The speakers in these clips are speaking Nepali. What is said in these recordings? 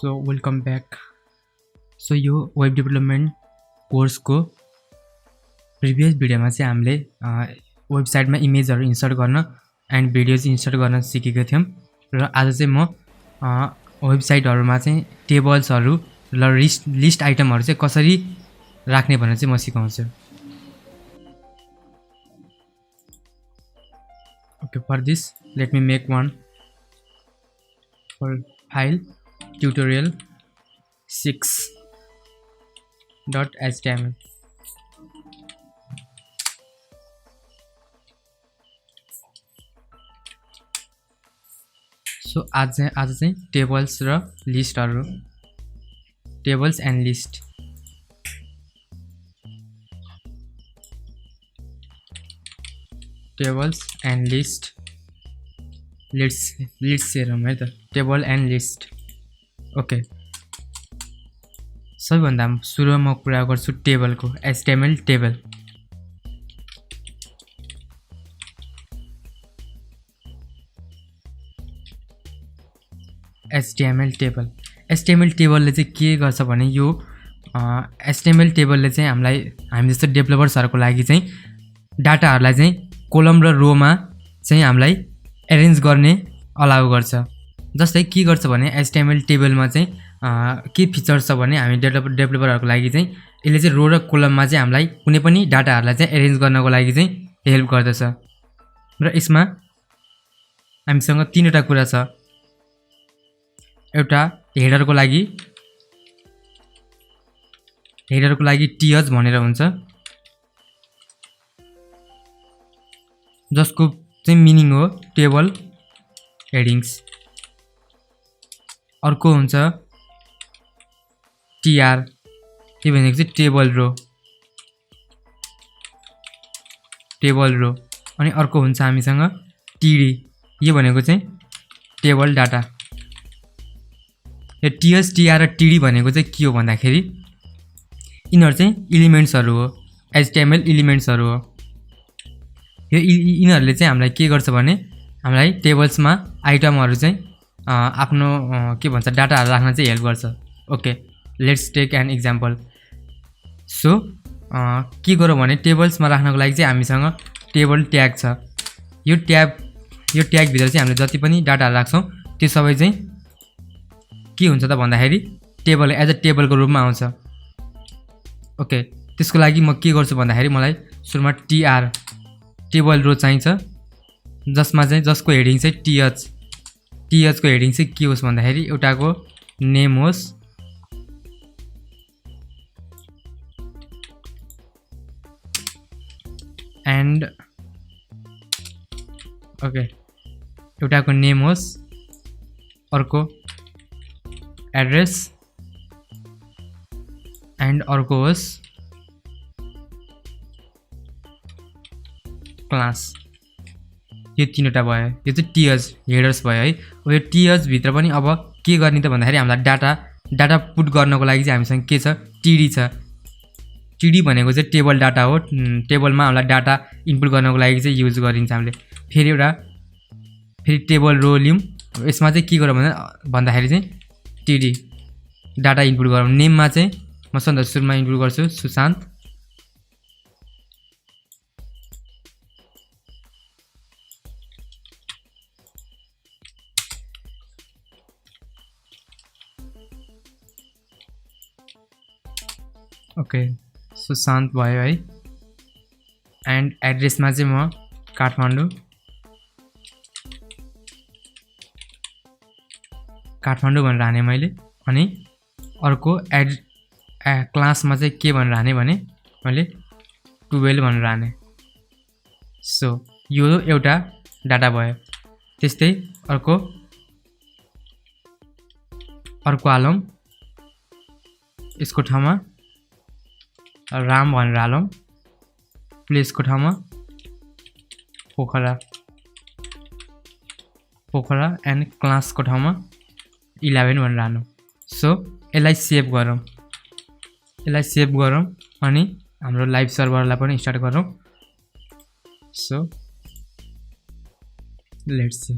So welcome back. So यो वेब डेभलपमेन्ट कोर्सको प्रिभियस भिडियोमा चाहिँ हामीले वेबसाइटमा इमेजहरु इन्सर्ट गर्न एन्ड भिडियोज इन्सर्ट गर्न सिकेका थियौं र आज चाहिँ म वेबसाइटहरुमा चाहिँ टेबल्सहरु र लिस्ट आइटमहरु चाहिँ कसरी राख्ने भनेर चाहिँ म सिकाउँछु. Okay, for this let me make one for file tutorial 6.html. So आज चाहिँ टेबल्स र लिस्टहरु tables and list tables and list. Let's हेरौँ है त table and list. Okay, सबैभन्दा सुरुमा म कुरा गर्छु टेबलको HTML टेबल. HTML टेबलले चाहिँ के गर्छ भने यो HTML टेबलले चाहिँ हामी जस्तो डेभलपर्सहरुको लागि चाहिँ डाटाहरुलाई चाहिँ कोलम र रोमा चाहिँ हामीलाई अरेन्ज गर्ने अलाउ गर्छ. जस्तै के गर्छ भने HTML टेबलमा चाहिँ के फिचर्स छ भने हामी डेभलपरहरुको लागि चाहिँ यसले चाहिँ रो र कोलममा चाहिँ हामीलाई कुनै पनि डाटाहरुलाई चाहिँ अरेन्ज गर्नको लागि चाहिँ हेल्प गर्दछ. र यसमा हामीसँग तीनवटा कुरा छ. एउटा हेडरको लागि टीएच भनेर हुन्छ जसको चाहिँ मिनिङ हो टेबल हेडिङ्स. अर्को हुन्छ टीआर, यो भनेको चाहिँ टेबल रो. अनि अर्को हुन्छ हामीसँग टीडी, यो भनेको चाहिँ टेबल डाटा. यो टीएस टीआर र टीडी भनेको चाहिँ के हो भन्दाखेरि यिनीहरु चाहिँ एलिमेन्ट्सहरु हो, HTML एलिमेन्ट्सहरु हो. यो यिनीहरुले चाहिँ हामीलाई के गर्छ भने हामीलाई टेबल्समा आइटमहरु चाहिँ आफ्नो के भन्छ डाटाहरु राख्न चाहिँ हेल्प गर्छ. Okay, let's take an example. So के गरौँ भने टेबल्समा राख्नको लागि चाहिँ हामीसँग टेबल ट्याग छ. यो ट्याग भित्र चाहिँ हामीले जति पनि डाटाहरु राख्छौं त्यो सबै चाहिँ के हुन्छ त भन्दाखेरि टेबल एज अ टेबलको रूपमा आउँछ. ओके, त्यसको लागि म के गर्छु भन्दाखेरि मलाई सुरुमा टीआर टेबल रो चाहिन्छ जसको हेडिङ चाहिँ टीएच को हेडिङ चाहिँ के होस् भन्दाखेरि एउटाको नेम होस् एन्ड ओके एउटाको नेम होस्, अर्को एड्रेस एन्ड अर्को होस् क्लास. यो तीनवटा भयो. यो चाहिँ टीएच हेडर्स भयो है. यो टीएच भित्र पनि अब के गर्ने त भन्दाखेरि हामीलाई डाटा पुट गर्नको लागि चाहिँ हामीसँग के छ टीडी छ. टीडी भनेको चाहिँ टेबल डाटा हो. टेबलमा हामीलाई डाटा इनपुट गर्नको लागि चाहिँ युज गरिन्छ हामीले. फेरि टेबल रो लियौँ. यसमा चाहिँ के गरौँ भन्दाखेरि चाहिँ टीडी डाटा इनपुट गरौँ. नेममा चाहिँ म सबभन्दा सुरुमा इनपुट गर्छु सुशान्त. ओके, सुशान्त भयो है. एन्ड एड्रेसमा चाहिँ म काठमाडौँ भनेर हाने मैले. अनि अर्को क्लासमा चाहिँ के भनेर हाने भने मैले 12 भनेर हाने. सो यो एउटा डाटा भयो. त्यस्तै अर्को हालौँ यसको ठाउँमा राम भनेर हालौँ. प्लेसको ठाउँमा पोखरा एन्ड क्लासको ठाउँमा 11 भनेर हालौँ. सो यसलाई सेभ गरौँ अनि हाम्रो लाइभ सर्भरलाई पनि स्टार्ट गरौँ. So let's see.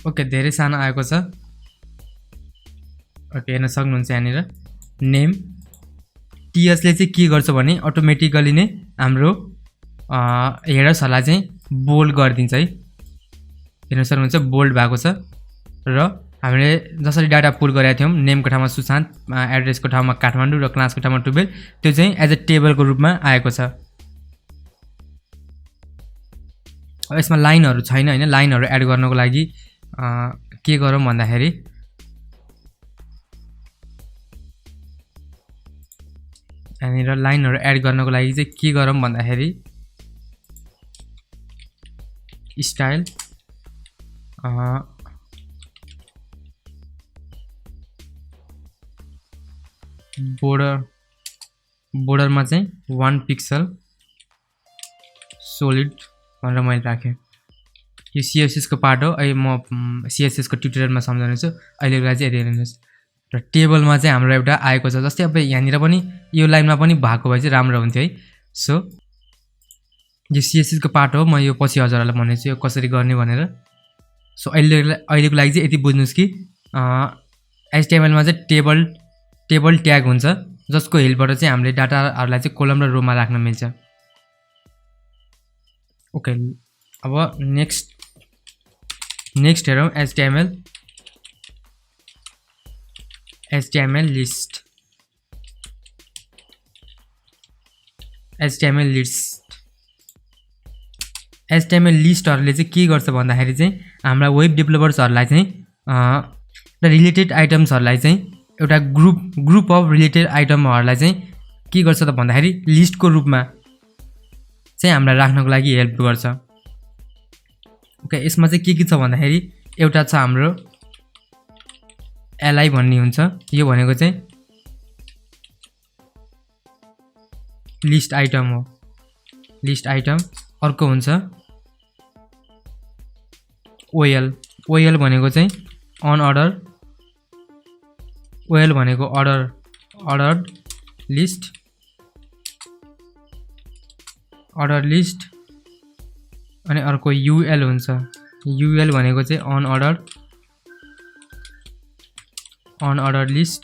ओके, धेरै सानो आएको छ. ओके हेर्न सक्नुहुन्छ यहाँनिर नेम टीएसले चाहिँ के गर्छ भने अटोमेटिकली नै हाम्रो हेडर्सहरुलाई चाहिँ बोल्ड गरिदिन्छ है हेर्न सक्नुहुन्छ बोल्ड भएको छ र हामीले जसरी डाटा पुल गरेका थियौं नेमको ठाउँमा सुशान्त एड्रेसको ठाउँमा काठमाडौँ र क्लासको ठाउँमा 12 त्यो चाहिँ एज अ टेबलको रूपमा आएको छ अब यसमा लाइनहरु छैन हैन लाइनहरु एड गर्नको लागि के गरौँ भन्दाखेरि यहाँनिर लाइनहरु एड गर्नको लागि चाहिँ के गरौँ भन्दाखेरि स्टाइल बोर्डरमा चाहिँ 1 पिक्सल सोलिड भनेर मैले राखेँ यो सीएसएस को पार्ट हो अहिले म सीएसएस को ट्युटोरियलमा सम्झाउने छु अहिलेको लागि चाहिँ यति हेर्नुस् र टेबलमा चाहिँ हाम्रो एउटा आएको छ जस्तै अब यहाँनिर पनि यो लाइनमा पनि भएको भए चाहिँ राम्रो हुन्थ्यो है सो यो सीएसएस को पार्ट हो म यो पछि हजुरहरुलाई भन्नेछु यो कसरी गर्ने भनेर सो अहिलेको लागि चाहिँ यति बुझ्नुस् कि एचटीएमएल मा चाहिँ टेबल ट्याग हुन्छ जसको हेल्पबाट चाहिँ हामीले डाटाहरुलाई चाहिँ कोलम र रोमा राख्न मिल्छ ओके अब नेक्स्ट हेरौं HTML लिस्ट HTML लिस्टहरुले चाहिँ के गर्छ भन्दाखेरि चाहिँ हाम्रा वेब डेभलपर्सहरुलाई चाहिँ रिलेटेड आइटम्सहरुलाई चाहिँ एउटा ग्रुप अफ रिलेटेड आइटमहरुलाई चाहिँ के गर्छ त भन्दाखेरि लिस्टको रूपमा चाहिँ हामीलाई राख्नको लागि हेल्प गर्छ ओके यसमा चाहिँ के छ भन्दाखेरि एउटा छ हाम्रो li भन्ने हुन्छ यो भनेको चाहिँ लिस्ट आइटम हो अर्को हुन्छ OL भनेको चाहिँ अनअर्डर OL भनेको अर्डर्ड लिस्ट अनि अर्को UL हुन्छ UL भनेको चाहिँ अनअर्डर लिस्ट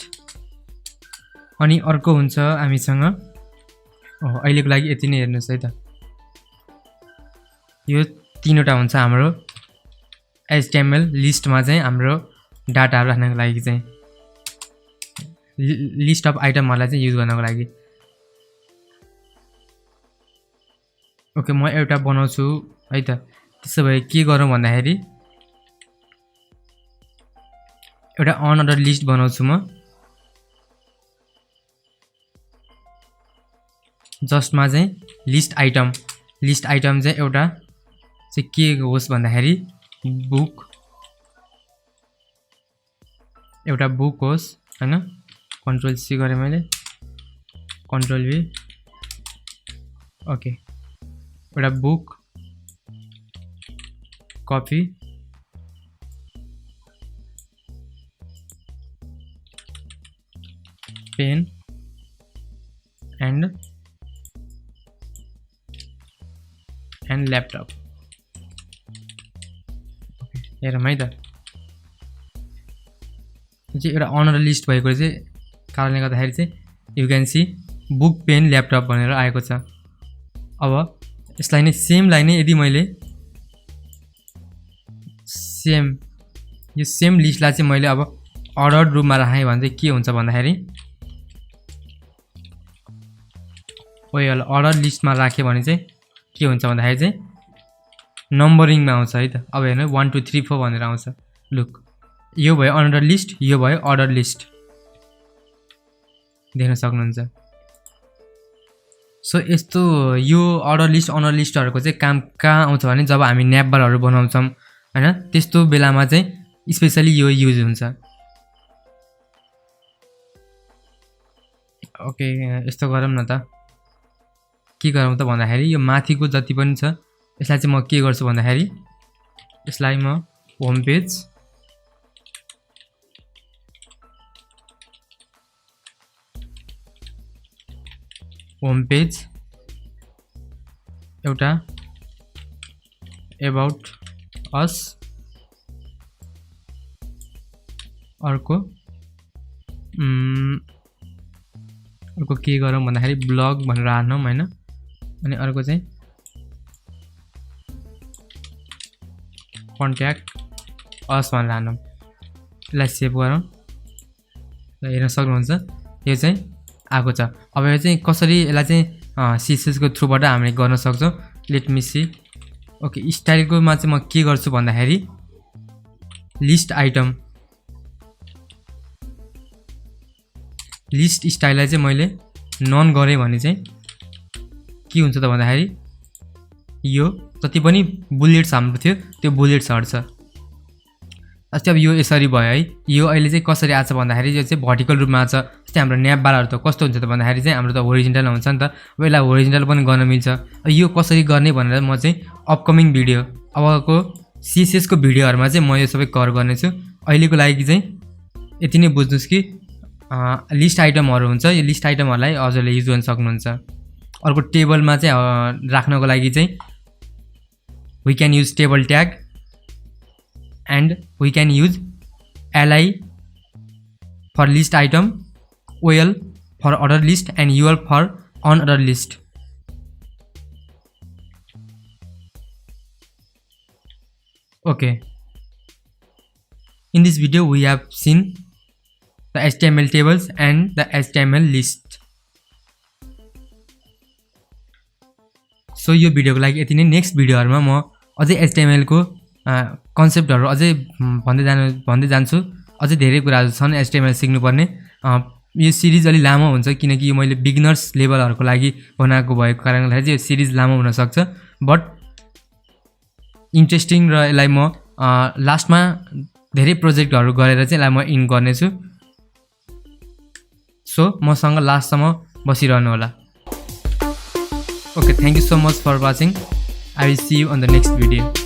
अनि अर्को हुन्छ हामीसँग अहिलेको लागि यति नै हेर्नुस् है त यो तीनवटा हुन्छ हाम्रो HTML लिस्टमा चाहिँ हाम्रो डाटाहरु राख्नको लागि चाहिँ लिस्ट अफ आइटमहरुलाई चाहिँ युज गर्नको लागि ओके म एउटा बनाउँछु है त त्यसो भए के गरौँ भन्दाखेरि एउटा अनअर्डर लिस्ट बनाउँछु म जसमा चाहिँ लिस्ट आइटम चाहिँ एउटा चाहिँ के होस् भन्दाखेरि बुक होस् हैन कन्ट्रोल सी गरे मैले कन्ट्रोल भी ओके एउटा book copy pen and laptop हेरौँ है त चाहिँ एउटा अनअर्डर लिस्ट भएको चाहिँ कारणले गर्दाखेरि चाहिँ you can see book pen laptop भनेर आएको छ अब यसलाई नै सेमलाई नै यदि मैले यो सेम लिस्टलाई चाहिँ मैले अब अर्डर्ड रूपमा राखेँ भने चाहिँ के हुन्छ भन्दाखेरि अर्डर लिस्टमा राखेँ भने चाहिँ के हुन्छ भन्दाखेरि चाहिँ नम्बरिङमा आउँछ है त अब हेर्नु 1 2 3 4 भनेर आउँछ लुक यो भयो अनअर्डर लिस्ट यो भयो अर्डर लिस्ट देख्न सक्नुहुन्छ सो यस्तो यो अर्डर लिस्ट अनअर्डर लिस्टहरुको चाहिँ काम कहाँ आउँछ भने जब हामी न्यापबारहरु बनाउँछौं हैन त्यस्तो बेलामा चाहिँ स्पेशली यो युज हुन्छ ओके यस्तो गरौँ न त के गरौँ त भन्दाखेरि यो माथिको जति पनि छ यसलाई चाहिँ म के गर्छु भन्दाखेरि यसलाई म होम पेज एउटा अबाउट अस अर्को अर्को के गरौँ भन्दाखेरि ब्लग भनेर हाल्नौँ हैन अनि अर्को चाहिँ कन्ट्याक्ट अस भनेर हाल्नौँ यसलाई सेभ गरौँ र हेर्न सक्नुहुन्छ यो चाहिँ आएको छ अब यो चाहिँ कसरी यसलाई चाहिँ CSS को थ्रुबाट हामीले गर्न सक्छौं लेट मी सी ओके स्टाइलको मा चाहिँ म के गर्छु भन्दाखेरि लिस्ट आइटम लिस्ट स्टाइललाई चाहिँ मैले नन गरे भने चाहिँ के हुन्छ त भन्दाखेरि यो जति पनि बुलेट्स हाम्रो थियो त्यो बुलेट्स हट्छ अस्ति अब यो यसरी भयो है यो अहिले चाहिँ कसरी आछ भन्दाखेरि यो चाहिँ भर्टिकल रूपमा आछ जस्तै हाम्रो न्याप बारहरु त कस्तो हुन्छ त भन्दाखेरि चाहिँ हाम्रो त होरिजन्टल हुन्छ नि त अब यसलाई होरिजन्टल पनि गर्न मिल्छ यो कसरी गर्ने भनेर म चाहिँ अपकमिङ भिडियो अबको CSS को भिडियोहरुमा चाहिँ म यो सबै कभर गर्ने छु अहिलेको लागि चाहिँ यति नै बुझ्नुस् कि लिस्ट आइटमहरु हुन्छ यो लिस्ट आइटमहरुलाई हजुरले युज गर्न सक्नुहुन्छ अर्को टेबलमा चाहिँ राख्नको लागि चाहिँ we can use table tag and we can use li for list item ol for order list and ul for unordered list okay in this video we have seen the HTML tables and the HTML list so यो भिडियोको लागि यति नै नेक्स्ट भिडियोहरुमा म अझै HTML को कन्सेप्टहरु अझै भन्दै जान्छु अझै धेरै कुराहरु छन् HTML सिक्नुपर्ने यो सिरिज अलि लामो हुन्छ किनकि यो मैले बिगिनर्स लेभलहरुको लागि बनाएको भएको कारणले चाहिँ यो सिरिज लामो हुन सक्छ बट इन्ट्रेस्टिङ र यसलाई म लास्टमा धेरै प्रोजेक्टहरु गरेर चाहिँ यसलाई म इन गर्ने छु सो मसँग लास्टसम्म बसिरहनु होला Okay, thank you so much for watching. I will see you on the next video.